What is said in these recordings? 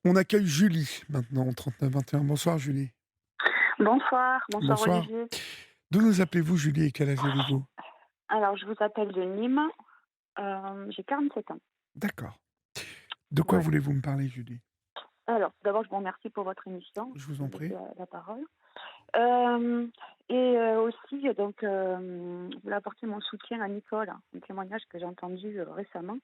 On accueille Julie maintenant, au 39 21. Bonsoir Julie. Bonsoir, bonsoir Bonsoir. Olivier. D'où nous appelez-vous Julie et quel âge avez-vous? Alors, je vous appelle de Nîmes. J'ai 47 ans. D'accord. De quoi Voilà. voulez-vous me parler Julie? Alors, tout d'abord, je vous remercie pour votre émission. Je vous Je en vous laisse prie. la parole. Aussi, donc, je voulais apporter mon soutien à Nicole, un témoignage que j'ai entendu récemment.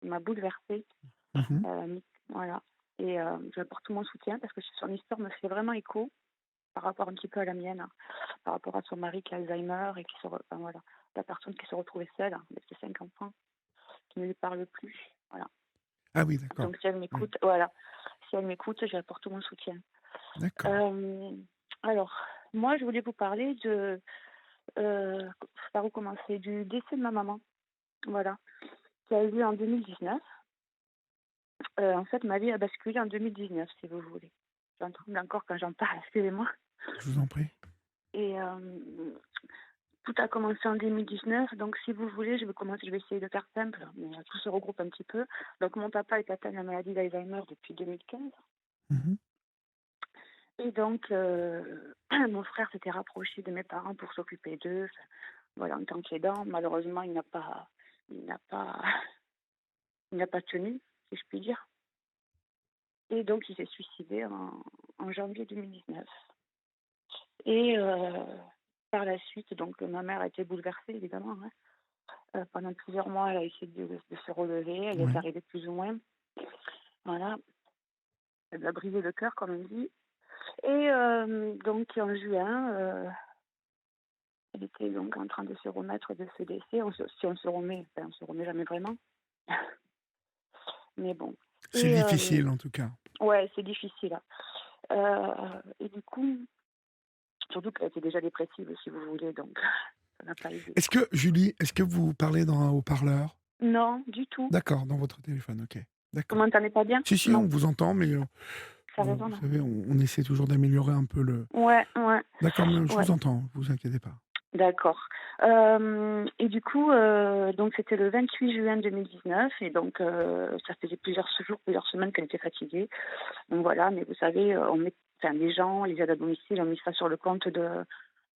Il m'a bouleversée. Mmh. Voilà. Et j'apporte tout mon soutien parce que son histoire me fait vraiment écho par rapport un petit peu à la mienne, par rapport à son mari qui a Alzheimer et enfin, voilà, la personne qui s'est retrouvée seule avec ses 5 enfants, qui ne lui parle plus. Voilà. Ah oui, d'accord. Donc si elle Oui. m'écoute, voilà. Si elle m'écoute, je lui apporte tout mon soutien. D'accord. Euh, alors, moi, je voulais vous parler euh, par où commencer, du décès de ma maman. Voilà. Qui a eu lieu en 2019. En fait, ma vie a basculé en 2019, si vous voulez. J'en tremble encore quand j'en parle, excusez-moi. Je vous en prie. Et tout a commencé en 2019. Donc, si vous voulez, je vais essayer de faire simple, mais tout se regroupe un petit peu. Donc, mon papa est atteint de la maladie d'Alzheimer depuis 2015. Mmh. Et donc, mon frère s'était rapproché de mes parents pour s'occuper d'eux. Enfin, voilà, en tant qu'aidant, malheureusement, il n'a pas, il n'a pas tenu, si je puis dire. Et donc, il s'est suicidé en janvier 2019. Et par la suite, donc, ma mère a été bouleversée, évidemment, hein. Pendant plusieurs mois, elle a essayé de se relever. Elle est Oui. arrivée plus ou moins. Voilà, elle lui a brisé le cœur, comme on dit. Et donc, en juin, elle était donc en train de se remettre de ce décès. Si on se remet, enfin, on se remet jamais vraiment. Mais bon. C'est Et difficile en tout cas. ouais, c'est difficile, hein. Et du coup, surtout qu'elle était déjà dépressive, si vous voulez, donc ça n'a pas aidé. Est-ce que Julie, est-ce que vous parlez dans un haut-parleur? Non, du tout. D'accord, dans votre téléphone, OK. Vous D'accord. m'entendez pas bien? Si, si, Non, on vous entend, mais ça vous résonne. savez, on essaie toujours d'améliorer un peu le Ouais, ouais, d'accord, mais je ouais. vous entends, vous inquiétez pas. D'accord. Et du coup, donc c'était le 28 juin 2019 et donc ça faisait plusieurs jours, plusieurs semaines qu'elle était fatiguée. Donc voilà, mais vous savez, les gens, les aides à domicile ont mis ça sur le compte de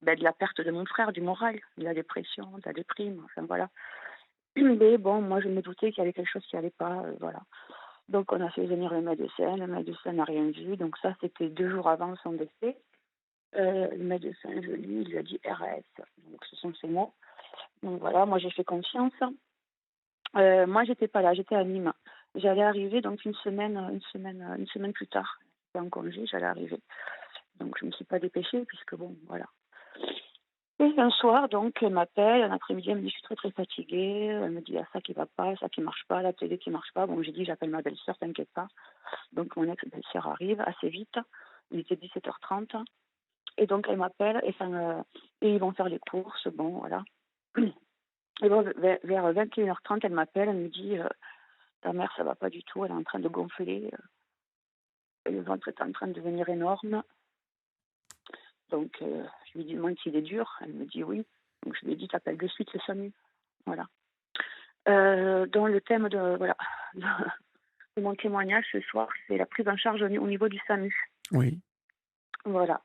la perte de mon frère, du moral, de la dépression, de la déprime, enfin voilà. Mais bon, moi je me doutais qu'il y avait quelque chose qui allait pas, voilà. Donc on a fait venir le médecin n'a rien vu, donc ça c'était 2 jours avant son décès. Le médecin, il lui a dit RS, donc ce sont ses mots. Donc voilà, moi j'ai fait confiance. Moi j'étais pas là, j'étais à Nîmes. J'allais arriver donc une semaine plus tard. J'étais en congé, j'allais arriver. Donc je me suis pas dépêchée puisque bon, voilà. Et un soir, donc, elle m'appelle, un après-midi, elle me dit, je suis très très fatiguée. Elle me dit, il y a ça qui va pas, ça qui marche pas, la télé qui marche pas. Bon, j'ai dit, j'appelle ma belle-sœur, t'inquiète pas. Donc mon ex-belle-sœur arrive assez vite. Il était 17h30. Et donc elle m'appelle et ils vont faire les courses, bon, voilà. Et bon, vers 21h30, elle m'appelle, elle me dit ta mère, ça va pas du tout, elle est en train de gonfler, et le ventre est en train de devenir énorme. Donc je lui demande s'il est dur, elle me dit oui. Donc je lui ai dit t'appelles de suite le SAMU. Voilà. Dans le thème voilà, de mon témoignage ce soir, c'est la prise en charge au niveau du SAMU. Oui. Voilà.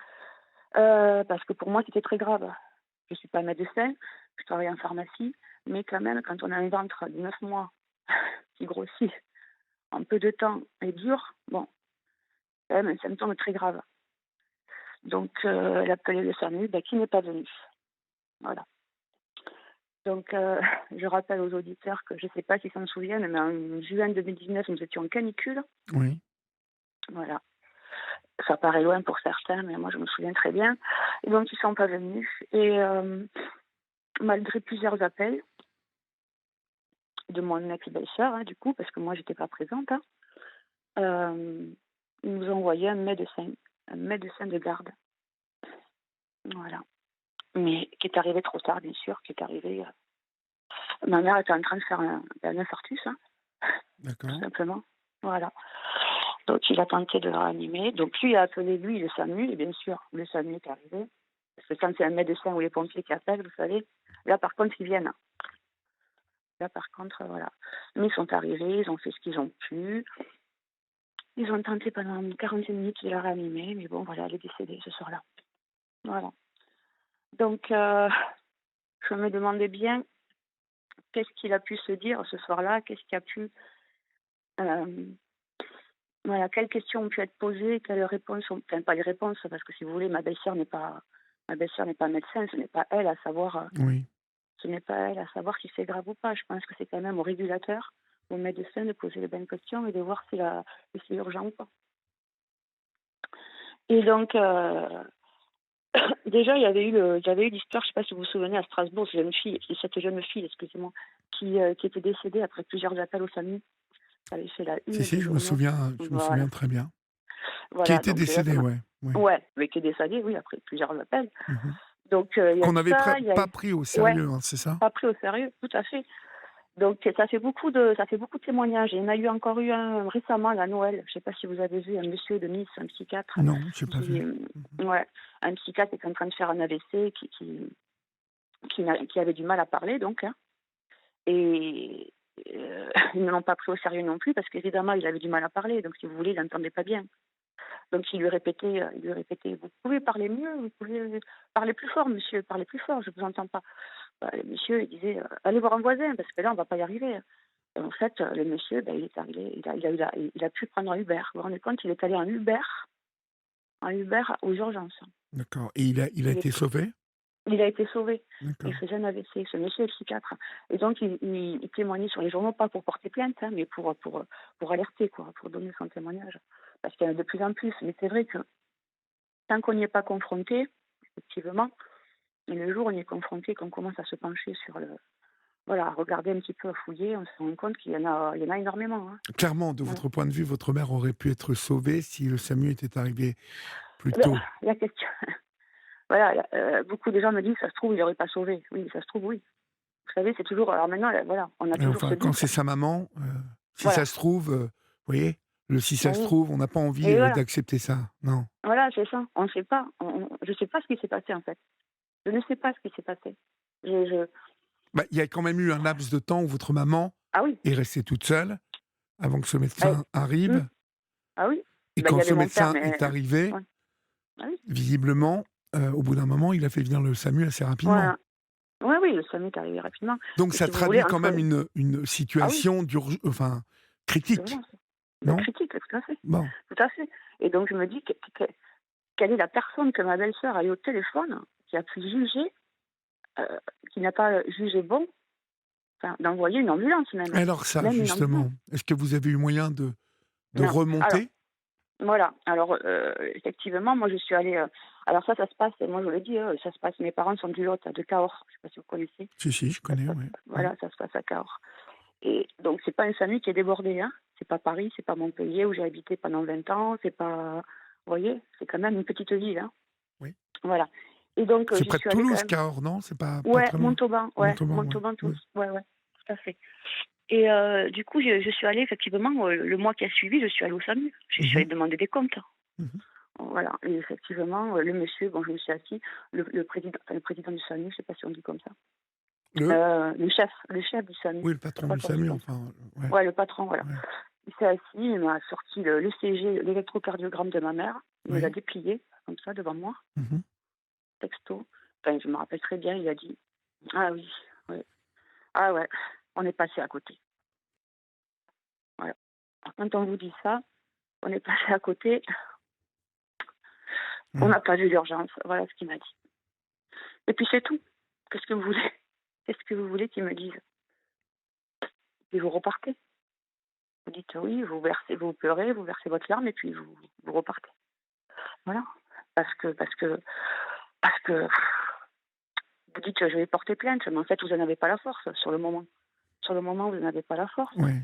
Parce que pour moi, c'était très grave. Je suis pas médecin, je travaille en pharmacie, mais quand même, quand on a un ventre de 9 mois qui grossit en peu de temps et dur, bon, c'est quand même un symptôme très grave. Donc, elle a appelé le SAMU, qui n'est pas venu. Voilà. Donc, je rappelle aux auditeurs que je ne sais pas s'ils s'en souviennent, mais en juin 2019, nous étions en canicule. Oui. Voilà. Ça paraît loin pour certains, mais moi, je me souviens très bien. Et donc, ils ne sont pas venus. Et malgré plusieurs appels, de mon ex-belle-sœur, du coup, parce que moi, j'étais pas présente, hein. Ils nous ont envoyé un médecin de garde. Voilà. Mais qui est arrivé trop tard, bien sûr, qui est arrivé. Ma mère était en train de faire un infarctus, hein, tout D'accord. simplement. Voilà. Donc, il a tenté de la réanimer. Donc, lui a appelé, lui, le SAMU, et bien sûr, le SAMU est arrivé. Parce que quand c'est un médecin ou les pompiers qui appellent, vous savez, là, par contre, ils viennent. Là, par contre, voilà. Mais ils sont arrivés, ils ont fait ce qu'ils ont pu. Ils ont tenté pendant 45 minutes de la réanimer, mais bon, voilà, elle est décédée ce soir-là. Voilà. Donc, je me demandais bien qu'est-ce qu'il a pu se dire ce soir-là, qu'est-ce qui a pu, euh, voilà, quelles questions ont pu être posées, quelles réponses, enfin pas les réponses, parce que si vous voulez, ma belle-sœur n'est pas médecin, ce n'est pas elle à savoir, Oui. ce n'est pas elle à savoir si c'est grave ou pas. Je pense que c'est quand même au régulateur, au médecin de poser les bonnes questions et de voir si c'est urgent ou pas. Et donc, déjà, j'avais eu l'histoire, je ne sais pas si vous vous souvenez, à Strasbourg, cette jeune fille, excusez-moi, qui était décédée après plusieurs appels au SAMU. Ça avait fait la Si, une si, du journaux. je me souviens Voilà. très bien. Qui Voilà, était donc déjà, ça décédé, m'a. ouais. Oui. Ouais, mais qui est décédée, oui, après plusieurs appels. Mhm. Donc, il y a Qu'on eu n'avait ça, il y a pas eu. pris au Ouais, sérieux, hein, c'est ça? pas pris au sérieux, tout à fait. Donc, ça fait beaucoup de témoignages. Et il y en a eu encore eu un récemment, à Noël. Je ne sais pas si vous avez vu un monsieur de Nice, un psychiatre, Non, j'ai pas qui, vu. Mhm. ouais, un psychiatre qui est en train de faire un AVC, qui avait du mal à parler, donc, hein. Et ils ne l'ont pas pris au sérieux non plus, parce qu'évidemment, il avait du mal à parler. Donc, si vous voulez, il n'entendait pas bien. Donc, il lui répétait, vous pouvez parler mieux, vous pouvez parler plus fort, monsieur, parlez plus fort, je ne vous entends pas. Bah, le monsieur, il disait, allez voir un voisin, parce que là, on ne va pas y arriver. Et en fait, le monsieur, ben, il est arrivé, il a pu prendre un Uber. Vous vous rendez compte, il est allé en Uber aux urgences. D'accord. Et il a Il, été est- sauvé? il a été sauvé. Il D'accord. faisait un AVC. Ce monsieur est psychiatre. Et donc, il témoignait sur les journaux, pas pour porter plainte, hein, mais pour alerter, quoi, pour donner son témoignage. Parce qu'il y en a de plus en plus. Mais c'est vrai que tant qu'on n'y est pas confronté, effectivement, et le jour où on y est confronté, qu'on commence à se pencher sur voilà, à regarder un petit peu, à fouiller, on se rend compte qu'il y en a énormément, hein. Clairement, de Voilà. votre point de vue, votre mère aurait pu être sauvée si le SAMU était arrivé plus Ben, tôt. la question, voilà, beaucoup de gens me disent, ça se trouve, il n'aurait pas sauvé. Oui, ça se trouve, oui. Vous savez, c'est toujours, alors maintenant, voilà, on a Et toujours ce enfin, quand doute. c'est sa maman, si ça Voilà. se trouve, vous voyez, si ça Ben se oui. trouve, on n'a pas envie Et voilà. d'accepter ça. Non. Voilà, c'est ça. On ne sait pas. Je ne sais pas ce qui s'est passé, en fait. Je ne sais pas ce qui s'est passé. Je... Bah, il y a quand même eu un laps de temps où votre maman Ah oui. est restée toute seule avant que ce Ben, médecin hmm. arrive. Ah oui. Et Ben, il quand y ce avait mon père, médecin mais. est arrivé, Ouais. Ah oui. visiblement, au bout d'un moment, il a fait venir le SAMU assez rapidement. Voilà. Ouais, oui, le SAMU est arrivé rapidement. Donc Mais ça si vous voulez, traduit quand entre. même une Ah oui, situation enfin, critique, d'urgence. Ben, non? critique, tout à fait. Bon. Tout à fait. Et donc, je me dis, quelle est la personne que ma belle-sœur a eu au téléphone qui a pu juger, euh, qui n'a pas jugé bon, enfin, d'envoyer une ambulance même. Alors ça, Même une ambulance. justement, est-ce que vous avez eu moyen de Non. Alors, remonter? voilà. Alors, effectivement, moi, je suis allée. Alors, ça se passe, moi, je le dis, ça se passe. Mes parents sont du Lot, de Cahors. Je ne sais pas si vous connaissez. Si, si, je Ça se connais, passe, oui. Mmh. voilà, ça se passe à Cahors. Et donc, c'est pas un SAMU qui est débordé, hein. C'est pas Paris, c'est pas Montpellier où j'ai habité pendant 20 ans. C'est pas. Vous voyez, c'est quand même une petite ville, hein. Oui. Voilà. Et donc, C'est j'y près de suis allée quand Toulouse, même. Cahors, non? C'est pas Ouais, très loin? Montauban, ouais, Montauban, ouais. Montauban, Mmh. Toulouse. Ouais, ouais, tout à fait. Et du coup, je suis allée, effectivement, le mois qui a suivi, je suis allée au SAMU. Je suis Mmh. allée demander des comptes. Mmh. Voilà. Et effectivement, le monsieur, bon, je me suis assise, le président du SAMU, je ne sais pas si on dit comme ça. Le Le chef du SAMU, Oui, le je patron crois du qu'on dit SAMU, comme ça. enfin, ouais, Ouais, le patron, voilà. ouais. Il s'est assis, il m'a sorti le CG, l'électrocardiogramme de ma mère. Il me l'a Oui. déplié, comme ça, devant moi, Mmh. texto. Enfin, je me rappelle très bien, il a dit, ah oui, ouais. Ah ouais, on est passé à côté. Voilà. Quand on vous dit ça, on est passé à côté, on Mmh. n'a pas vu l'urgence. Voilà ce qu'il m'a dit. Et puis c'est tout. Qu'est-ce que vous voulez? Qu'est-ce que vous voulez qu'ils me disent? Et vous repartez. Vous dites oui, vous pleurez, vous versez votre larme et puis vous repartez. Voilà. Parce que vous dites je vais porter plainte, mais en fait vous n'en avez pas la force sur le moment. Sur le moment, vous n'avez pas la force. Ouais.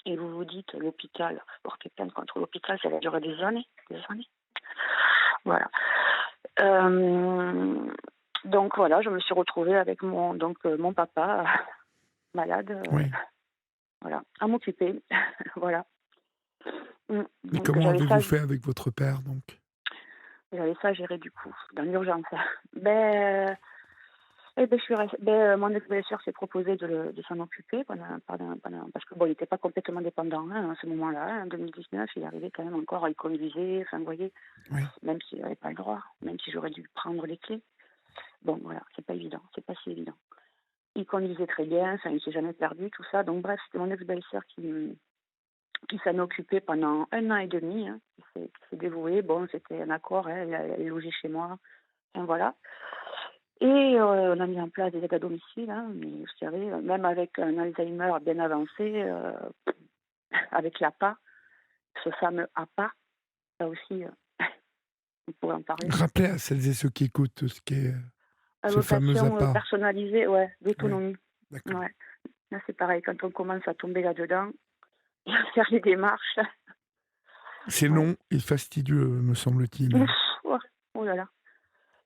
Et vous vous dites l'hôpital, porter plainte contre l'hôpital, ça va durer des années. Des années. Voilà. Euh, donc voilà, je me suis retrouvée avec mon papa malade, Oui. voilà, à m'occuper. Voilà. Et Donc comment avez-vous fait avec votre père, donc? j'avais ça à gérer du coup, dans l'urgence. Ben, Et beh, je suis res beh, mon ex-belle-sœur s'est proposé de s'en occuper parce que bon, il était pas complètement dépendant, hein, à ce moment-là, hein, en 2019, il arrivait quand même encore, il conduisait, enfin, vous voyez? Oui. Même s'il avait pas le droit, même si j'aurais dû prendre les clés. Bon, voilà, c'est pas évident, c'est pas si évident. Il conduisait très bien, enfin, il s'est jamais perdu, tout ça, donc bref, c'était mon ex-belle-sœur qui s'en occupait pendant 1 an et demi, hein, qui s'est dévouée. Bon, c'était un accord, hein, elle logeait chez moi, enfin, voilà. Et on a mis en place des aides à domicile, hein, mais vous savez, même avec un Alzheimer bien avancé, avec l'APA, ce fameux APA, ça aussi, on pourrait en parler. Rappelez à celles et ceux qui écoutent ce qu'est ce fameux Allocation, appât. personnalisée, ouais, Oui, d'autonomie. d'accord. Ouais. Là, c'est pareil, quand on commence à tomber là-dedans, faire les démarches, C'est ouais. long et fastidieux, me semble-t-il. Ouf, oh oh là là.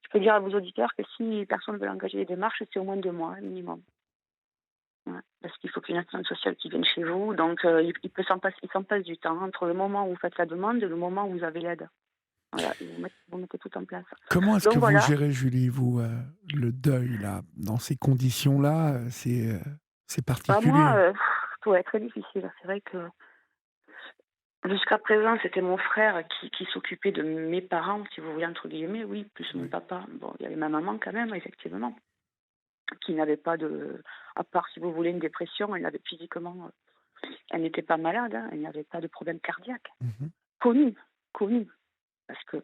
Je peux dire à vos auditeurs que si personne ne veut engager les démarches, c'est au moins 2 mois, minimum. Ouais. Parce qu'il faut qu'une assistante sociale qui vienne chez vous, donc il s'en passe du temps entre le moment où vous faites la demande et le moment où vous avez l'aide. Voilà, et vous mettez tout en place. Comment est-ce Donc que vous voilà. gérez, Julie, vous, le deuil, là, dans ces conditions-là? C'est Bah particulier. moi, ouais, très difficile. C'est vrai que jusqu'à présent, c'était mon frère qui s'occupait de mes parents, si vous voulez, entre guillemets, oui, plus mon Oui. papa. Bon, il y avait ma maman quand même, effectivement, qui n'avait pas de... À part, si vous voulez, une dépression, elle n'avait physiquement... Elle n'était pas malade, hein, elle n'avait pas de problème cardiaque. Mhm. Connu, connu. Parce que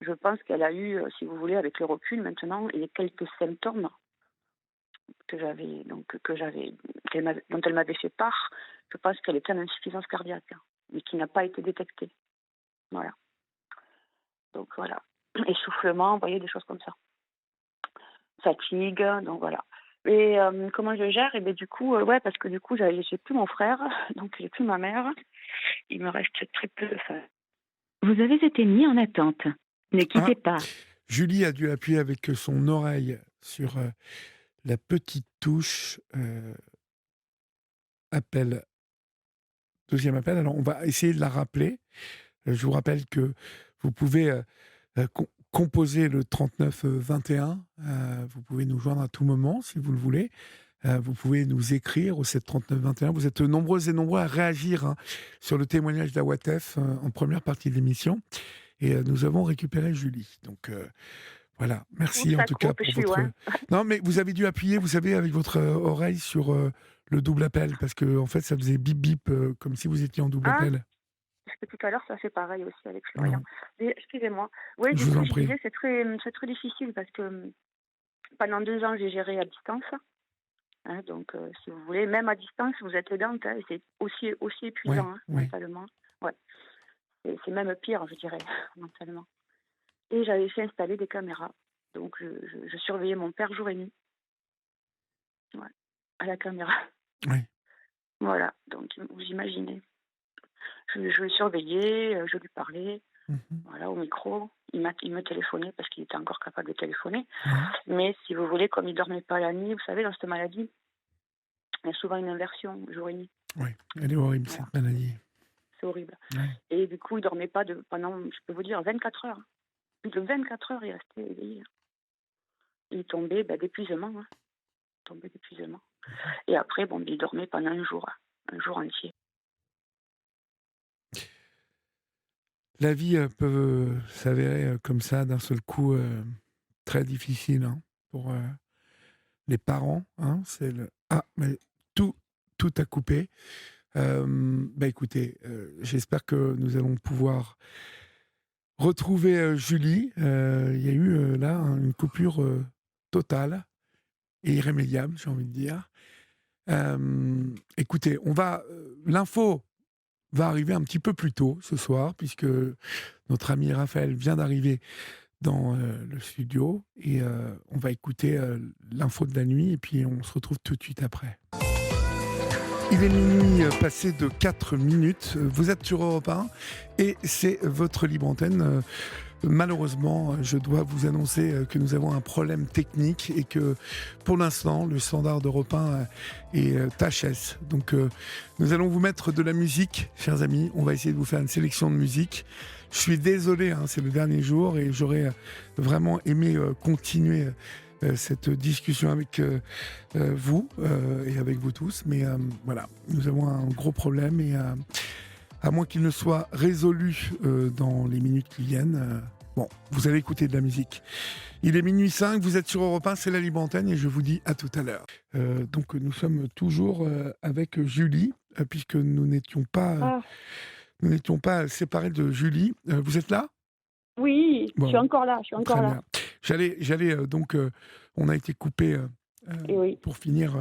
je pense qu'elle a eu, si vous voulez, avec le recul maintenant, les quelques symptômes que j'avais, dont elle m'avait fait part. Je pense qu'elle était en insuffisance cardiaque, hein, mais qui n'a pas été détectée. Voilà. Donc voilà. Essoufflement, vous voyez, des choses comme ça. Fatigue, donc voilà. Et comment je gère? Et bien du coup, ouais, parce que du coup, j'ai plus mon frère, donc j'ai plus ma mère. Il me reste très peu de famille. Vous avez été mis en attente. Ne Ah, quittez pas. Julie a dû appuyer avec son oreille sur la petite touche appel. Deuxième appel. Alors, on va essayer de la rappeler. Je vous rappelle que vous pouvez composer le 39 21. Vous pouvez nous joindre à tout moment si vous le voulez. Vous pouvez nous écrire au 7 39 21. Vous êtes nombreuses et nombreux à réagir, hein, sur le témoignage d'Awatef en première partie de l'émission. Et nous avons récupéré Julie. Donc voilà, Oups, merci en ça tout cas coupe, je pour suis votre... loin. Non, mais vous avez dû appuyer, vous savez, avec votre oreille sur le double appel, parce que en fait, ça faisait bip bip, comme si vous étiez en double Ah, appel. parce que tout à l'heure, ça fait pareil aussi avec Florian. Non, Mais, excusez-moi. Oui, je du vous coup, en je prie. disais, c'est très difficile parce que pendant 2 ans, j'ai géré à distance. Hein, donc, si vous voulez, même à distance, vous êtes aidante, hein, et c'est aussi Oui, épuisant, hein, oui. mentalement. Ouais, c'est même pire, je dirais, mentalement. Et j'avais fait installer des caméras. Donc, je surveillais mon père jour et nuit, ouais, à la caméra. Oui. Voilà, donc vous imaginez. Je le surveillais, je lui parlais, Mhm. voilà, au micro. Il me téléphonait parce qu'il était encore capable de téléphoner. Oui, Mais si vous voulez, comme il dormait pas la nuit, vous savez, dans cette maladie, il y a souvent une inversion jour et nuit. oui. Elle est horrible, Voilà, cette maladie. c'est horrible. Oui. Et du coup, il dormait pas pendant, je peux vous dire, 24 heures. Plus de 24 heures, il restait éveillé. Il tombait d'épuisement. Hein. Il tombait d'épuisement. Et après, bon, il dormait pendant un jour entier. La vie peut s'avérer comme ça, d'un seul coup, très difficile, hein, pour les parents. Hein, c'est le... Ah, mais tout, tout a coupé. Écoutez, j'espère que nous allons pouvoir retrouver Julie. Il y a eu là une coupure totale et irrémédiable, j'ai envie de dire. Écoutez, l'info va arriver un petit peu plus tôt ce soir, puisque notre ami Raphaël vient d'arriver dans le studio et on va écouter l'info de la nuit et puis on se retrouve tout de suite après. Il est minuit passé de 4 minutes. Vous êtes sur Europe 1 et c'est votre libre antenne. Malheureusement, je dois vous annoncer que nous avons un problème technique et que pour l'instant, le standard d'Europe 1 est HS. Donc nous allons vous mettre de la musique, chers amis. On va essayer de vous faire une sélection de musique. Je suis désolé, hein, c'est le dernier jour et j'aurais vraiment aimé continuer cette discussion avec vous et avec vous tous. Mais voilà, nous avons un gros problème et à moins qu'il ne soit résolu dans les minutes qui viennent, bon, vous allez écouter de la musique. Il est minuit 5, vous êtes sur Europe 1, c'est la Libre Antenne et je vous dis à tout à l'heure. Donc nous sommes toujours avec Julie, puisque Ah, nous n'étions pas séparés de Julie. Vous êtes là? oui, je suis Bon, encore là, je suis très encore là. bien. J'allais donc, on a été coupé Et oui, pour finir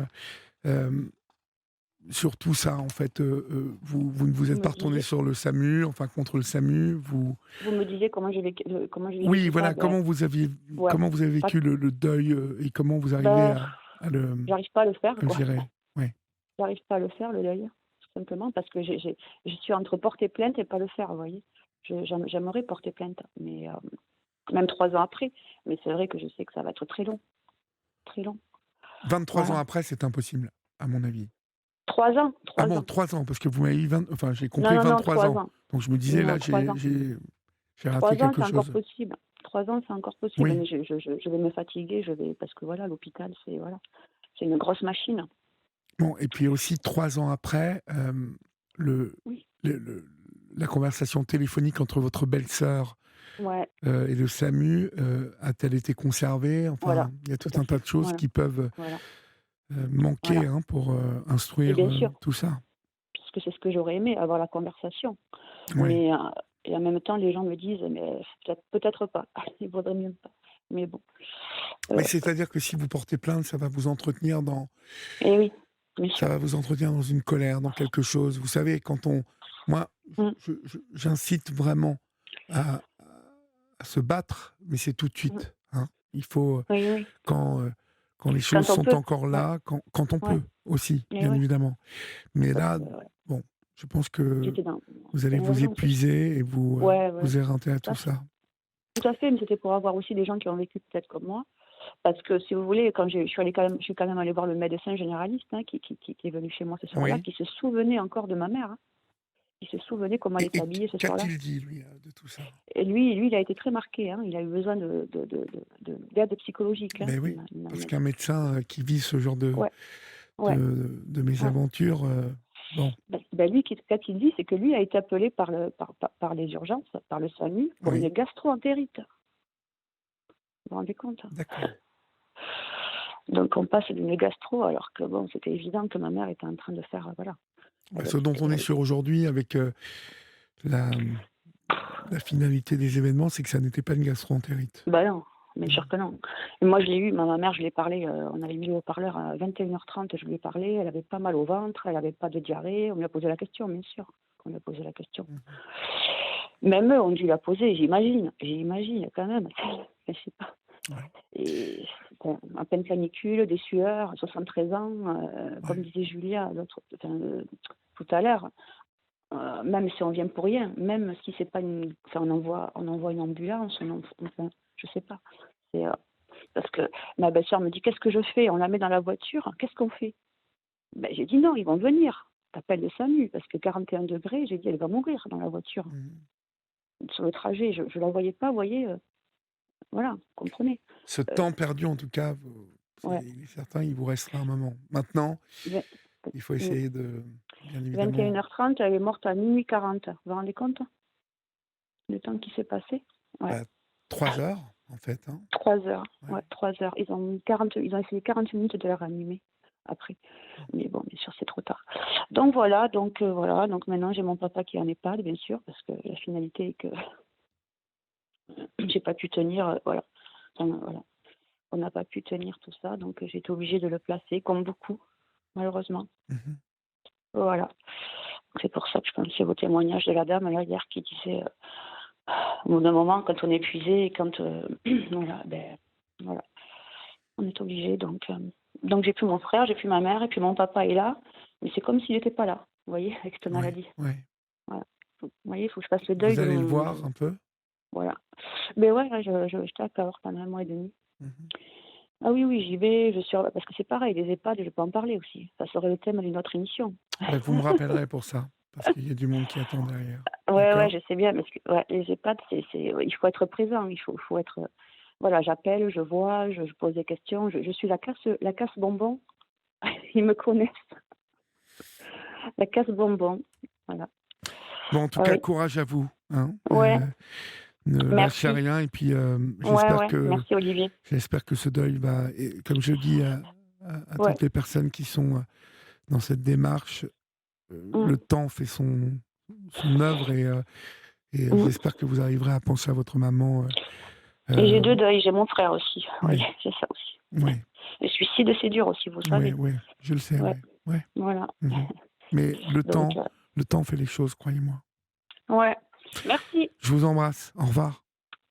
sur tout ça. En fait, vous ne vous vous êtes me pas retourné disiez, sur le SAMU, enfin contre le SAMU. vous me disiez comment j'ai Oui, vécu ça. voilà. Ben, ouais, Comment vous avez pas- vécu le deuil et comment vous arrivez ben, à le, j'arrive pas à le faire, à le quoi. gérer. Ouais. J'arrive pas à le faire, le deuil, tout simplement, parce que je suis entre porter plainte et pas le faire, vous voyez. J'aimerais porter plainte, mais même 3 ans après. Mais c'est vrai que je sais que ça va être très long, très long. 23 ans Voilà. après, c'est impossible, à mon avis. 3 ans, Ah 3 bon, ans. 3 ans, parce que vous m'avez dit enfin, j'ai Non, compris non, non, 23 3 ans. ans. Donc je me disais, Non, là, 3 ans. j'ai 3 raté ans, quelque c'est encore chose. possible. 3 ans, c'est encore possible. Oui. Mais je vais me fatiguer, parce que voilà, l'hôpital, c'est une grosse machine. Bon, et puis aussi 3 ans après, le, Oui. la conversation téléphonique entre votre belle-sœur Ouais, et le SAMU a-t-elle été conservée? voilà, Enfin, il y a tout tout à un tas fait. de choses Voilà, qui peuvent voilà, manquer voilà. hein, pour Et instruire bien sûr, tout ça. puisque c'est ce que j'aurais aimé, avoir la conversation. Oui. Mais et en même temps, les gens me disent, mais peut-être pas. Il vaudrait mieux pas. Mais bon. Mais Euh, c'est-à-dire que si vous portez plainte, ça va vous entretenir et oui, bien ça sûr. va vous entretenir dans une colère, dans quelque chose. Vous savez, moi, Mm, j'incite vraiment à, à se battre, mais c'est tout de mm. suite. Hein. Il faut, Oui, oui. quand, euh, quand les choses Quand on sont peut. encore Ouais, là, quand on ouais. peut aussi, Et bien ouais. évidemment. Mais Parce là, que ouais, bon, je pense que j'étais dans. vous allez vous Ouais, non, épuiser et vous, ouais, ouais. vous éreinter à Tout tout à fait. ça. Tout à fait, mais c'était pour avoir aussi des gens qui ont vécu peut-être comme moi. Parce que si vous voulez, quand je suis quand même allée voir le médecin généraliste qui est venu chez moi ce soir-là, Oui. qui se souvenait encore de ma mère, hein, qui se souvenait comment elle Et était habillée ce soir-là. qu'a-t-il dit, lui, de tout ça? Et lui, il a été très marqué, hein, il a eu besoin d'aide psychologique. Hein. Ben oui, Il m'a parce même- qu'un médecin qui vit ce genre Ouais, ouais, de ouais. mésaventures, bon, Lui, ce qu'il dit, c'est que lui a été appelé par les urgences, par le SAMU, pour une oui, gastro-entérite. Vous vous rendez compte? d'accord. Donc on passe d'une gastro, alors que bon, c'était évident que ma mère était en train de faire, voilà. Bah, ce dont on est sûr aujourd'hui avec la, la finalité des événements, c'est que ça n'était pas une gastro-entérite. Bah non, bien Mm. sûr que non. Et moi, je l'ai eu, ma mère, je lui ai parlé, on avait mis le haut-parleur à 21h30, je lui ai parlé, elle avait pas mal au ventre, elle avait pas de diarrhée, on lui a posé la question, bien sûr, on lui a posé la question. Mhm. Même eux ont dû la poser, j'imagine quand même, je sais pas. Ouais, Et bon, en pleine canicule, des sueurs, 73 ans, comme ouais. disait Julia tout à l'heure, même si on vient pour rien, même si c'est pas on envoie une ambulance, enfin, je sais pas. C'est, parce que ma belle-sœur me dit qu'est-ce que je fais? On la met dans la voiture, qu'est-ce qu'on fait? Ben, j'ai dit non, ils vont venir. T'appelles le SAMU parce que 41 degrés, j'ai dit elle va mourir dans la voiture. Mhm. Sur le trajet, je la voyais pas, vous voyez, voilà, vous comprenez. Ce temps perdu, en tout cas, Ouais. il est certain, il vous restera un moment. Maintenant, Vingt- il faut essayer de, bien évidemment, 21h30, elle est morte à minuit 40. Vous vous rendez compte? Le temps qui s'est passé? Ouais. 3 heures, en fait. Hein. 3 heures. Ouais. Ouais, 3 heures. Ils ont essayé 40 minutes de la réanimer après. Mais bon, bien sûr, c'est trop tard. Donc voilà, donc maintenant j'ai mon papa qui est en EHPAD, bien sûr, parce que la finalité est que j'ai pas pu tenir, voilà. Enfin, voilà. On n'a pas pu tenir tout ça, donc j'ai été obligée de le placer, comme beaucoup, malheureusement. Mhm. Voilà. C'est pour ça que je pensais au témoignage de la dame là, hier qui disait au bout d'un moment, quand on est épuisé et quand voilà, on est obligé. Donc j'ai plus mon frère, j'ai plus ma mère, et puis mon papa est là, mais c'est comme s'il n'était pas là, vous voyez, avec cette maladie. Ouais. Voilà. Vous voyez, il faut que je fasse le deuil Vous de allez le mon. voir un peu. Voilà. Mais ouais, j'étais à Cahors pendant 1 mois et demi. Mhm. Ah oui, j'y vais, parce que c'est pareil, les EHPAD, je peux en parler aussi. Ça serait le thème d'une autre émission. Ben, vous me rappellerez pour ça, parce qu'il y a du monde qui attend derrière. Ouais, D'accord? je sais bien, parce que ouais, les EHPAD, il faut être présent, il faut être. voilà, j'appelle, je vois, je pose des questions. Je suis la casse bonbon. Ils me connaissent. La casse bonbon. Voilà. Bon, en tout Ah cas, oui. courage à vous. Hein. Ouais. Ne lâchez Merci. rien. Et puis, Ouais. Merci Olivier. j'espère que ce deuil va, et comme je dis à Ouais. toutes les personnes qui sont dans cette démarche, le temps fait son œuvre et Mm. j'espère que vous arriverez à penser à votre maman. Et j'ai 2 deuils. J'ai mon frère aussi. Oui. Oui, c'est ça aussi. Oui, Le suicide, c'est dur aussi, vous savez. oui, je le sais. Ouais. Ouais. Voilà. Mhm. Mais Donc, le temps fait les choses, croyez-moi. ouais. Merci. Je vous embrasse. Au revoir.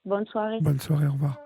Bonne soirée. Bonne soirée. Au revoir.